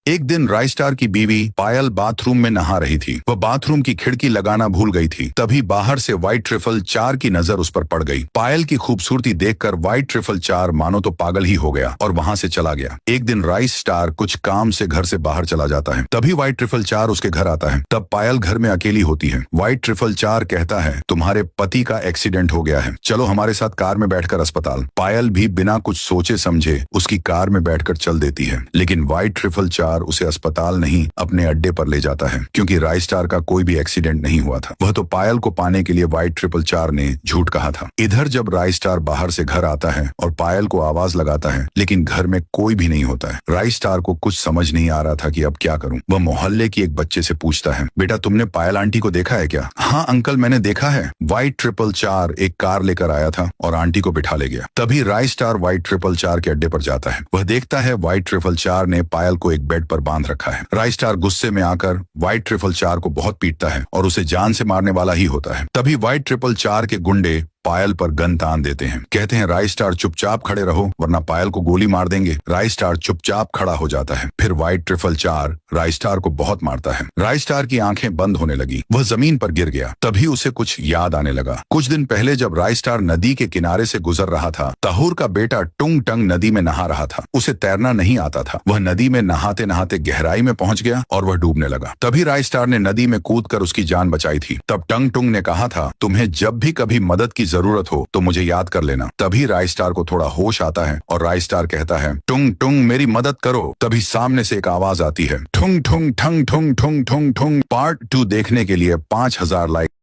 एक दिन राय स्टार की बीवी पायल बाथरूम में नहा रही थी। वह बाथरूम की खिड़की लगाना भूल गई थी। तभी बाहर से व्हाइट ट्रिफल 4 की नजर उस पर पड़ गई। पायल की खूबसूरती देखकर व्हाइट ट्रिफल 4 मानो तो पागल ही हो गया और वहां से चला गया। एक दिन राय स्टार कुछ काम से घर से बाहर चला जाता है। तभी व्हाइट ट्रिफल 4 उसके घर आता है। तब पायल घर में अकेली होती है। व्हाइट ट्रिफल 4 कहता है, तुम्हारे पति का एक्सीडेंट हो गया है, चलो हमारे साथ कार में बैठकर अस्पताल। पायल भी बिना कुछ सोचे समझे उसकी कार में बैठकर चल देती है। लेकिन व्हाइट ट्रिफल 4 उसे अस्पताल नहीं अपने अड्डे पर ले जाता है, क्योंकि राय स्टार का कोई भी एक्सीडेंट नहीं हुआ था। वह तो पायल को पाने के लिए व्हाइट ट्रिपल 4 ने झूठ कहा था। इधर जब राय स्टार बाहर से घर आता है और पायल को आवाज लगाता है, लेकिन घर में कोई भी नहीं होता है। राय स्टार को कुछ समझ नहीं आ रहा था कि अब क्या करूं। वह मोहल्ले की एक बच्चे से पूछता है, बेटा तुमने पायल आंटी को देखा है क्या? हाँ अंकल, मैंने देखा है। व्हाइट ट्रिपल 4 एक कार लेकर आया था और आंटी को बिठा ले गया। तभी राय स्टार व्हाइट ट्रिपल 4 के अड्डे पर जाता है। वह देखता है व्हाइट ट्रिपल 4 ने पायल को एक बेड पर बांध रखा है। राय स्टार गुस्से में आकर व्हाइट ट्रिपल 4 को बहुत पीटता है और उसे जान से मारने वाला ही होता है। तभी व्हाइट ट्रिपल 4 के गुंडे पायल पर गन तान देते हैं। कहते हैं, राय स्टार चुपचाप खड़े रहो वरना पायल को गोली मार देंगे। राय स्टार चुपचाप खड़ा हो जाता है। फिर व्हाइट ट्रिपल 4 राय स्टार को बहुत मारता है। राय स्टार की आंखें बंद होने लगी। वह जमीन पर गिर गया। तभी उसे कुछ याद आने लगा। कुछ दिन पहले जब राय स्टार नदी के किनारे से गुजर रहा था, तहूर का बेटा टुंग टंग नदी में नहा रहा था। उसे तैरना नहीं आता था। वह नदी में नहाते नहाते गहराई में पहुंच गया और वह डूबने लगा। तभी राय स्टार ने नदी में कूदकर उसकी जान बचाई थी। तब टंग टुंग ने कहा था, तुम्हें जब भी कभी मदद की जरूरत हो तो मुझे याद कर लेना। तभी राय स्टार को थोड़ा होश आता है और राय स्टार कहता है, टुंग टुंग मेरी मदद करो। तभी सामने से एक आवाज आती है, ठुंग ठुंग ठंग ठुंग ठुंग ठुंग ठुंग। पार्ट 2 देखने के लिए 5000 लाइक